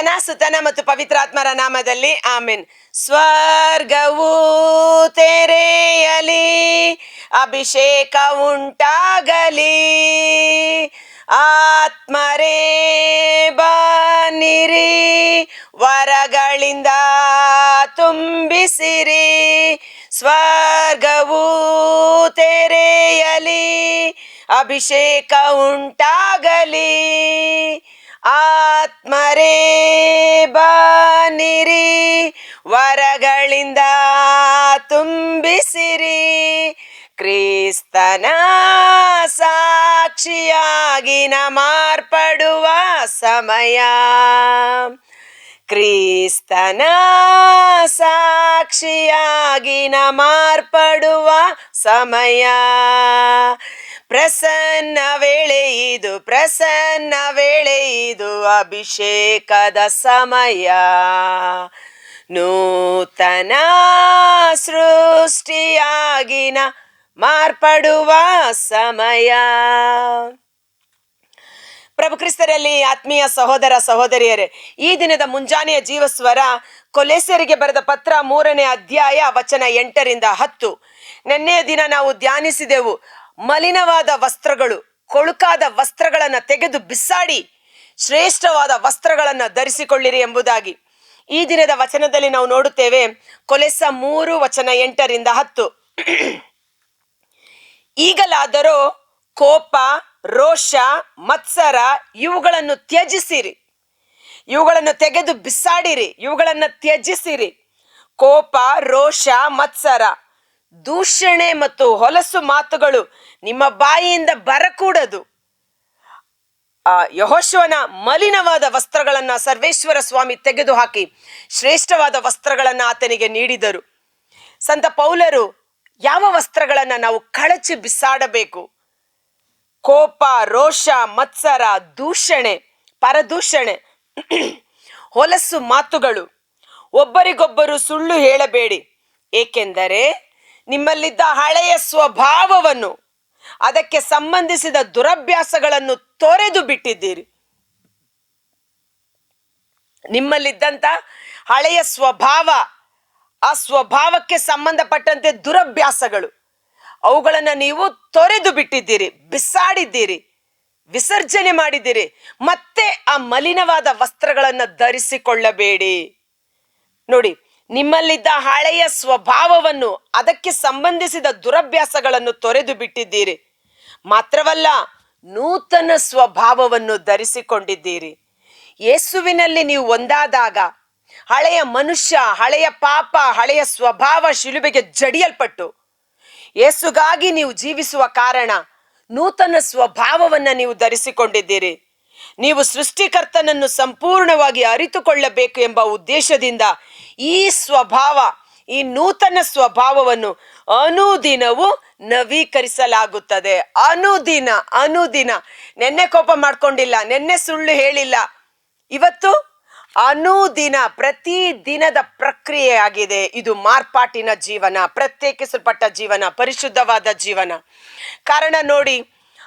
ಪಿತನ ಸುತನ ಮತ್ತು ಪವಿತ್ರಾತ್ಮರ ನಾಮದಲ್ಲಿ ಆಮೆನ್. ಸ್ವರ್ಗವು ತೆರೆಯಲಿ, ಅಭಿಷೇಕ ಉಂಟಾಗಲಿ, ಆತ್ಮರೇ ಬನ್ನಿರಿ, ವರಗಳಿಂದ ತುಂಬಿಸಿರಿ. ಸ್ವರ್ಗವು ತೆರೆಯಲಿ, ಅಭಿಷೇಕ ಉಂಟಾಗಲಿ, ಆತ್ಮರೇ ಬನ್ನಿರಿ, ವರಗಳಿಂದ ತುಂಬಿಸಿರಿ. ಕ್ರಿಸ್ತನ ಸಾಕ್ಷಿಯಾಗಿ ನ ಮಾರ್ಪಡುವ ಸಮಯ, ಕ್ರಿಸ್ತನ ಸಾಕ್ಷಿಯಾಗಿ ನ ಮಾರ್ಪಡುವ ಸಮಯ. ಪ್ರಸನ್ನ ವೇಳೆ ಇದು, ಪ್ರಸನ್ನ ವೇಳೆ ಇದು, ಅಭಿಷೇಕದ ಸಮಯ. ನೂತನ ಸೃಷ್ಟಿಯಾಗಿನ ಮಾರ್ಪಡುವ ಸಮಯ. ಪ್ರಭು ಕ್ರಿಸ್ತರಲ್ಲಿ ಆತ್ಮೀಯ ಸಹೋದರ ಸಹೋದರಿಯರೇ, ಈ ದಿನದ ಮುಂಜಾನೆಯ ಜೀವಸ್ವರ ಕೊಲೆಸ್ಯರಿಗೆ ಬರೆದ ಪತ್ರ 3ನೇ ಅಧ್ಯಾಯ ವಚನ 8ರಿಂದ 10. ನಿನ್ನೆಯ ದಿನ ನಾವು ಧ್ಯಾನಿಸಿದೆವು, ಮಲಿನವಾದ ವಸ್ತ್ರಗಳು, ಕೊಳುಕಾದ ವಸ್ತ್ರಗಳನ್ನ ತೆಗೆದು ಬಿಸಾಡಿ ಶ್ರೇಷ್ಠವಾದ ವಸ್ತ್ರಗಳನ್ನ ಧರಿಸಿಕೊಳ್ಳಿರಿ ಎಂಬುದಾಗಿ. ಈ ದಿನದ ವಚನದಲ್ಲಿ ನಾವು ನೋಡುತ್ತೇವೆ, ಕೊಲೆಸ 3 ವಚನ 8ರಿಂದ 10. ಈಗಲಾದರೋ ಕೋಪ, ರೋಷ, ಮತ್ಸರ ಇವುಗಳನ್ನು ತ್ಯಜಿಸಿರಿ, ಇವುಗಳನ್ನು ತೆಗೆದು ಬಿಸಾಡಿರಿ, ಇವುಗಳನ್ನು ತ್ಯಜಿಸಿರಿ. ಕೋಪ, ರೋಷ, ಮತ್ಸರ, ದೂಷಣೆ ಮತ್ತು ಹೊಲಸು ಮಾತುಗಳು ನಿಮ್ಮ ಬಾಯಿಯಿಂದ ಬರಕೂಡದು. ಯೆಹೋಶುವನ ಮಲಿನವಾದ ವಸ್ತ್ರಗಳನ್ನ ಸರ್ವೇಶ್ವರ ಸ್ವಾಮಿ ತೆಗೆದು ಹಾಕಿ ಶ್ರೇಷ್ಠವಾದ ವಸ್ತ್ರಗಳನ್ನ ಆತನಿಗೆ ನೀಡಿದರು. ಸಂತ ಪೌಲರು ಯಾವ ವಸ್ತ್ರಗಳನ್ನ ನಾವು ಕಳಚಿ ಬಿಸಾಡಬೇಕು? ಕೋಪ, ರೋಷ, ಮತ್ಸರ, ದೂಷಣೆ, ಪರದೂಷಣೆ, ಹೊಲಸು ಮಾತುಗಳು. ಒಬ್ಬರಿಗೊಬ್ಬರು ಸುಳ್ಳು ಹೇಳಬೇಡಿ, ಏಕೆಂದರೆ ನಿಮ್ಮಲ್ಲಿದ್ದ ಹಳೆಯ ಸ್ವಭಾವವನ್ನು, ಅದಕ್ಕೆ ಸಂಬಂಧಿಸಿದ ದುರಭ್ಯಾಸಗಳನ್ನು ತೊರೆದು ಬಿಟ್ಟಿದ್ದೀರಿ. ನಿಮ್ಮಲ್ಲಿದ್ದಂತ ಹಳೆಯ ಸ್ವಭಾವ, ಆ ಸ್ವಭಾವಕ್ಕೆ ಸಂಬಂಧಪಟ್ಟಂತೆ ದುರಭ್ಯಾಸಗಳು, ಅವುಗಳನ್ನ ನೀವು ತೊರೆದು ಬಿಟ್ಟಿದ್ದೀರಿ, ಬಿಸಾಡಿದ್ದೀರಿ, ವಿಸರ್ಜನೆ ಮಾಡಿದ್ದೀರಿ. ಮತ್ತೆ ಆ ಮಲಿನವಾದ ವಸ್ತ್ರಗಳನ್ನ ಧರಿಸಿಕೊಳ್ಳಬೇಡಿ. ನೋಡಿ, ನಿಮ್ಮಲ್ಲಿದ್ದ ಹಳೆಯ ಸ್ವಭಾವವನ್ನು, ಅದಕ್ಕೆ ಸಂಬಂಧಿಸಿದ ದುರಭ್ಯಾಸಗಳನ್ನು ತೊರೆದು ಬಿಟ್ಟಿದ್ದೀರಿ. ಮಾತ್ರವಲ್ಲ, ನೂತನ ಸ್ವಭಾವವನ್ನು ಧರಿಸಿಕೊಂಡಿದ್ದೀರಿ. ಯೇಸುವಿನಲ್ಲಿ ನೀವು ಒಂದಾದಾಗ ಹಳೆಯ ಮನುಷ್ಯ, ಹಳೆಯ ಪಾಪ, ಹಳೆಯ ಸ್ವಭಾವ ಶಿಲುಬೆಗೆ ಜಡಿಯಲ್ಪಟ್ಟು ಯೇಸುಗಾಗಿ ನೀವು ಜೀವಿಸುವ ಕಾರಣ ನೂತನ ಸ್ವಭಾವವನ್ನ ನೀವು ಧರಿಸಿಕೊಂಡಿದ್ದೀರಿ. ನೀವು ಸೃಷ್ಟಿಕರ್ತನನ್ನು ಸಂಪೂರ್ಣವಾಗಿ ಅರಿತುಕೊಳ್ಳಬೇಕು ಎಂಬ ಉದ್ದೇಶದಿಂದ ಈ ಸ್ವಭಾವ, ಈ ನೂತನ ಸ್ವಭಾವವನ್ನು ಅನುದಿನವೂ ನವೀಕರಿಸಲಾಗುತ್ತದೆ. ಅನುದಿನ ಅನುದಿನ. ನೆನ್ನೆ ಕೋಪ ಮಾಡ್ಕೊಂಡಿಲ್ಲ, ನೆನ್ನೆ ಸುಳ್ಳು ಹೇಳಿಲ್ಲ, ಇವತ್ತು ಅನುದಿನ, ಪ್ರತಿ ದಿನದ ಪ್ರಕ್ರಿಯೆ ಆಗಿದೆ. ಇದು ಮಾರ್ಪಾಟಿನ ಜೀವನ, ಪ್ರತ್ಯೇಕಿಸಲ್ಪಟ್ಟ ಜೀವನ, ಪರಿಶುದ್ಧವಾದ ಜೀವನ. ಕಾರಣ ನೋಡಿ,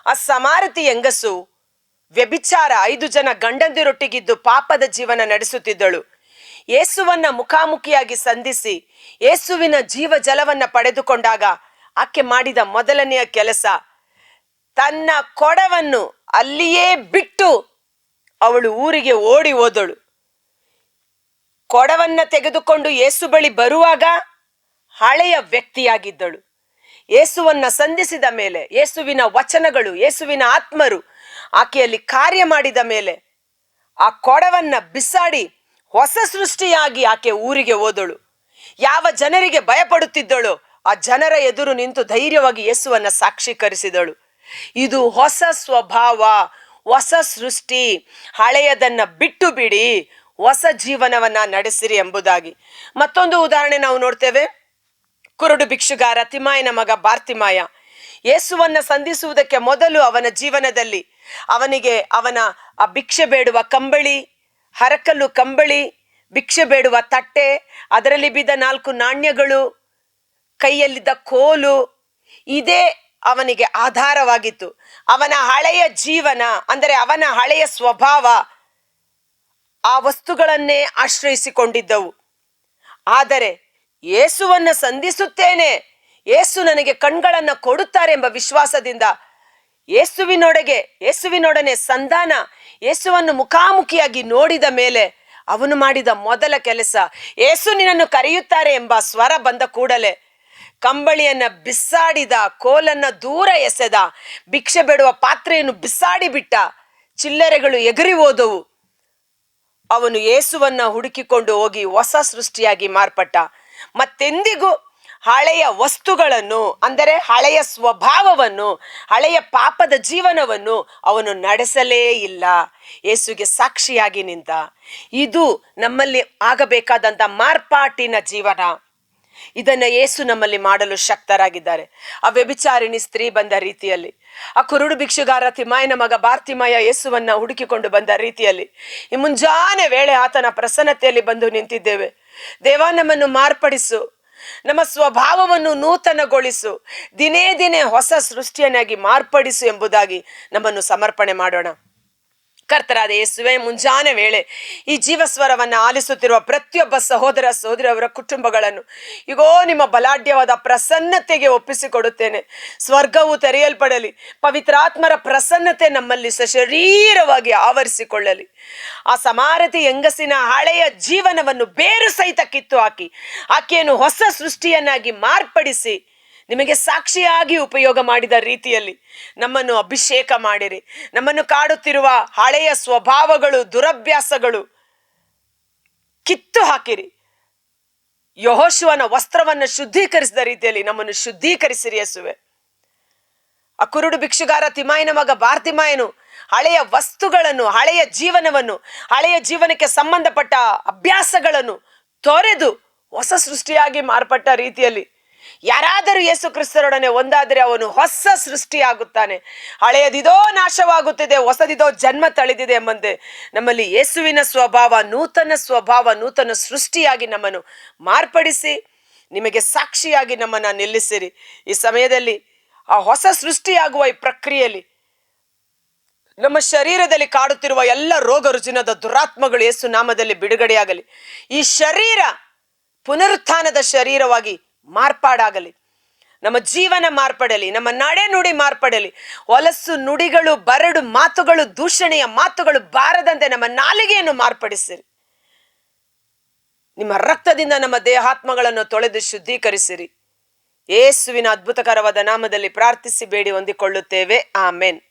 ಆ ಸಮಾರತಿ ಹೆಂಗಸು ವ್ಯಭಿಚಾರ, 5 ಜನ ಗಂಡಂದಿರೊಟ್ಟಿಗಿದ್ದು ಪಾಪದ ಜೀವನ ನಡೆಸುತ್ತಿದ್ದಳು. ಯೇಸುವನ್ನ ಮುಖಾಮುಖಿಯಾಗಿ ಸಂಧಿಸಿ ಯೇಸುವಿನ ಜೀವ ಜಲವನ್ನ ಪಡೆದುಕೊಂಡಾಗ ಆಕೆ ಮಾಡಿದ ಮೊದಲನೆಯ ಕೆಲಸ, ತನ್ನ ಕೊಡವನ್ನು ಅಲ್ಲಿಯೇ ಬಿಟ್ಟು ಅವಳು ಊರಿಗೆ ಓಡಿ ಹೋದಳು. ಕೊಡವನ್ನ ತೆಗೆದುಕೊಂಡು ಯೇಸು ಬಳಿ ಬರುವಾಗ ಹಳೆಯ ವ್ಯಕ್ತಿಯಾಗಿದ್ದಳು. ಯೇಸುವನ್ನ ಸಂಧಿಸಿದ ಮೇಲೆ ಯೇಸುವಿನ ವಚನಗಳು, ಯೇಸುವಿನ ಆತ್ಮರು ಆಕೆಯಲ್ಲಿ ಕಾರ್ಯ ಮಾಡಿದ ಮೇಲೆ ಆ ಕೊಡವನ್ನ ಬಿಸಾಡಿ ಹೊಸ ಸೃಷ್ಟಿಯಾಗಿ ಆಕೆ ಊರಿಗೆ ಹೋದಳು. ಯಾವ ಜನರಿಗೆ ಭಯಪಡುತ್ತಿದ್ದಳು ಆ ಜನರ ಎದುರು ನಿಂತು ಧೈರ್ಯವಾಗಿ ಯೇಸುವನ್ನ ಸಾಕ್ಷೀಕರಿಸಿದಳು. ಇದು ಹೊಸ ಸ್ವಭಾವ, ಹೊಸ ಸೃಷ್ಟಿ. ಹಳೆಯದನ್ನ ಬಿಟ್ಟು ಬಿಡಿ, ಹೊಸ ಜೀವನವನ್ನ ನಡೆಸಿರಿ ಎಂಬುದಾಗಿ. ಮತ್ತೊಂದು ಉದಾಹರಣೆ ನಾವು ನೋಡ್ತೇವೆ. ಕುರುಡು ಭಿಕ್ಷುಗಾರ ತಿಮಾಯನ ಮಗ ಬಾರ್ತಿಮಾಯ ಯೇಸುವನ್ನ ಸಂಧಿಸುವುದಕ್ಕೆ ಮೊದಲು ಅವನ ಜೀವನದಲ್ಲಿ ಅವನಿಗೆ ಅವನ ಆ ಭಿಕ್ಷೆ ಬೇಡುವ ಕಂಬಳಿ, ಹರಕಲ್ಲು ಕಂಬಳಿ, ಭಿಕ್ಷೆ ಬೇಡುವ ತಟ್ಟೆ, ಅದರಲ್ಲಿ ಬಿದ್ದ 4 ನಾಣ್ಯಗಳು, ಕೈಯಲ್ಲಿದ್ದ ಕೋಲು, ಇದೇ ಅವನಿಗೆ ಆಧಾರವಾಗಿತ್ತು. ಅವನ ಹಳೆಯ ಜೀವನ, ಅಂದರೆ ಅವನ ಹಳೆಯ ಸ್ವಭಾವ, ಆ ವಸ್ತುಗಳನ್ನೇ ಆಶ್ರಯಿಸಿಕೊಂಡಿದ್ದವು. ಆದರೆ ಯೇಸುವನ್ನ ಸಂಧಿಸುತ್ತೇನೆ, ಯೇಸು ನನಗೆ ಕಣ್ಗಳನ್ನ ಕೊಡುತ್ತಾರೆ ಎಂಬ ವಿಶ್ವಾಸದಿಂದ ಯೇಸುವಿನೊಡನೆ ಸಂಧಾನ, ಯೇಸುವನ್ನು ಮುಖಾಮುಖಿಯಾಗಿ ನೋಡಿದ ಮೇಲೆ ಅವನು ಮಾಡಿದ ಮೊದಲ ಕೆಲಸ, ಯೇಸು ನಿನ್ನನ್ನು ಕರೆಯುತ್ತಾರೆ ಎಂಬ ಸ್ವರ ಬಂದ ಕೂಡಲೇ ಕಂಬಳಿಯನ್ನ ಬಿಸಾಡಿದ, ಕೋಲನ್ನ ದೂರ ಎಸೆದ, ಭಿಕ್ಷೆ ಬೇಡುವ ಪಾತ್ರೆಯನ್ನು ಬಿಸಾಡಿ ಬಿಟ್ಟ, ಚಿಲ್ಲರೆಗಳು ಎಗರಿ ಹೋದವು. ಅವನು ಯೇಸುವನ್ನ ಹುಡುಕಿಕೊಂಡು ಹೋಗಿ ಹೊಸ ಸೃಷ್ಟಿಯಾಗಿ ಮಾರ್ಪಟ್ಟ. ಮತ್ತೆಂದಿಗೂ ಹಳೆಯ ವಸ್ತುಗಳನ್ನು, ಅಂದರೆ ಹಳೆಯ ಸ್ವಭಾವವನ್ನು, ಹಳೆಯ ಪಾಪದ ಜೀವನವನ್ನು ಅವನು ನಡೆಸಲೇ ಇಲ್ಲ. ಯೇಸುಗೆ ಸಾಕ್ಷಿಯಾಗಿ ನಿಂತ. ಇದು ನಮ್ಮಲ್ಲಿ ಆಗಬೇಕಾದಂತ ಮಾರ್ಪಾಟಿನ ಜೀವನ. ಇದನ್ನ ಯೇಸು ನಮ್ಮಲ್ಲಿ ಮಾಡಲು ಶಕ್ತರಾಗಿದ್ದಾರೆ. ಆ ವ್ಯಭಿಚಾರಿಣಿ ಸ್ತ್ರೀ ಬಂದ ರೀತಿಯಲ್ಲಿ, ಆ ಕುರುಡು ಭಿಕ್ಷುಗಾರ ತಿಮಾಯನ ಮಗ ಬಾರ್ತಿಮಾಯ ಯೇಸುವನ್ನ ಹುಡುಕಿಕೊಂಡು ಬಂದ ರೀತಿಯಲ್ಲಿ ಈ ಮುಂಜಾನೆ ವೇಳೆ ಆತನ ಪ್ರಸನ್ನತೆಯಲ್ಲಿ ಬಂದು ನಿಂತಿದ್ದೇವೆ. ದೇವ, ನಮ್ಮನ್ನು ಮಾರ್ಪಡಿಸು, ನಮ್ಮ ಸ್ವಭಾವವನ್ನು ನೂತನಗೊಳಿಸು, ದಿನೇ ದಿನೇ ಹೊಸ ಸೃಷ್ಟಿಯನ್ನಾಗಿ ಮಾರ್ಪಡಿಸು ಎಂಬುದಾಗಿ ನಮ್ಮನ್ನು ಸಮರ್ಪಣೆ ಮಾಡೋಣ. ಕರ್ತರಾದ ಯೇಸುವೆ, ಮುಂಜಾನೆ ವೇಳೆ ಈ ಜೀವಸ್ವರವನ್ನು ಆಲಿಸುತ್ತಿರುವ ಪ್ರತಿಯೊಬ್ಬ ಸಹೋದರ ಸಹೋದರಿಯವರ ಕುಟುಂಬಗಳನ್ನು ಈಗೋ ನಿಮ್ಮ ಬಲಾಢ್ಯವಾದ ಪ್ರಸನ್ನತೆಗೆ ಒಪ್ಪಿಸಿಕೊಡುತ್ತೇನೆ. ಸ್ವರ್ಗವು ತೆರೆಯಲ್ಪಡಲಿ, ಪವಿತ್ರಾತ್ಮರ ಪ್ರಸನ್ನತೆ ನಮ್ಮಲ್ಲಿ ಸಶರೀರವಾಗಿ ಆವರಿಸಿಕೊಳ್ಳಲಿ. ಆ ಸಮಾರತಿ ಹೆಂಗಸಿನ ಹಳೆಯ ಜೀವನವನ್ನು ಬೇರು ಸಹಿತ ಕಿತ್ತು ಹಾಕಿ ಆಕೆಯನ್ನು ಹೊಸ ಸೃಷ್ಟಿಯನ್ನಾಗಿ ಮಾರ್ಪಡಿಸಿ ನಿಮಗೆ ಸಾಕ್ಷಿಯಾಗಿ ಉಪಯೋಗ ಮಾಡಿದ ರೀತಿಯಲ್ಲಿ ನಮ್ಮನ್ನು ಅಭಿಷೇಕ ಮಾಡಿರಿ. ನಮ್ಮನ್ನು ಕಾಡುತ್ತಿರುವ ಹಳೆಯ ಸ್ವಭಾವಗಳು, ದುರಭ್ಯಾಸಗಳು ಕಿತ್ತು ಹಾಕಿರಿ. ಯೆಹೋಶುವನ ವಸ್ತ್ರವನ್ನು ಶುದ್ಧೀಕರಿಸಿದ ರೀತಿಯಲ್ಲಿ ನಮ್ಮನ್ನು ಶುದ್ಧೀಕರಿಸಿರಿ ಯೇಸುವೆ. ಆ ಕುರುಡು ಭಿಕ್ಷುಗಾರ ತಿಮಾಯನ ಮಗ ಬಾರ್ತಿಮಾಯನು ಹಳೆಯ ವಸ್ತುಗಳನ್ನು, ಹಳೆಯ ಜೀವನವನ್ನು, ಹಳೆಯ ಜೀವನಕ್ಕೆ ಸಂಬಂಧಪಟ್ಟ ಅಭ್ಯಾಸಗಳನ್ನು ತೊರೆದು ಹೊಸ ಸೃಷ್ಟಿಯಾಗಿ ಮಾರ್ಪಟ್ಟ ರೀತಿಯಲ್ಲಿ ಯಾರಾದರೂ ಯೇಸು ಕ್ರಿಸ್ತರೊಡನೆ ಒಂದಾದರೆ ಅವನು ಹೊಸ ಸೃಷ್ಟಿಯಾಗುತ್ತಾನೆ. ಹಳೆಯದಿದೋ ನಾಶವಾಗುತ್ತಿದೆ, ಹೊಸದಿದೋ ಜನ್ಮ ತಳೆದಿದೆ ಎಂಬಂತೆ ನಮ್ಮಲ್ಲಿ ಯೇಸುವಿನ ಸ್ವಭಾವ, ನೂತನ ಸೃಷ್ಟಿಯಾಗಿ ನಮ್ಮನ್ನು ಮಾರ್ಪಡಿಸಿ ನಿಮಗೆ ಸಾಕ್ಷಿಯಾಗಿ ನಮ್ಮನ್ನು ನಿಲ್ಲಿಸಿರಿ. ಈ ಸಮಯದಲ್ಲಿ ಆ ಹೊಸ ಸೃಷ್ಟಿಯಾಗುವ ಈ ಪ್ರಕ್ರಿಯೆಯಲ್ಲಿ ನಮ್ಮ ಶರೀರದಲ್ಲಿ ಕಾಡುತ್ತಿರುವ ಎಲ್ಲ ರೋಗ ರುಜಿನದ ದುರಾತ್ಮಗಳು ಯೇಸು ನಾಮದಲ್ಲಿ ಬಿಡುಗಡೆಯಾಗಲಿ. ಈ ಶರೀರ ಪುನರುತ್ಥಾನದ ಶರೀರವಾಗಿ ಮಾರ್ಪಾಡಾಗಲಿ. ನಮ್ಮ ಜೀವನ ಮಾರ್ಪಡಲಿ, ನಮ್ಮ ನಡೆ ನುಡಿ ಮಾರ್ಪಡಲಿ. ಹೊಲಸು ನುಡಿಗಳು, ಬರಡು ಮಾತುಗಳು, ದೂಷಣೆಯ ಮಾತುಗಳು ಬಾರದಂತೆ ನಮ್ಮ ನಾಲಿಗೆಯನ್ನು ಮಾರ್ಪಡಿಸಿರಿ. ನಿಮ್ಮ ರಕ್ತದಿಂದ ನಮ್ಮ ದೇಹಾತ್ಮಗಳನ್ನು ತೊಳೆದು ಶುದ್ಧೀಕರಿಸಿರಿ. ಯೇಸುವಿನ ಅದ್ಭುತಕರವಾದ ನಾಮದಲ್ಲಿ ಪ್ರಾರ್ಥಿಸಿ ಬೇಡಿ ಹೊಂದಿಕೊಳ್ಳುತ್ತೇವೆ. ಆಮೆನ್.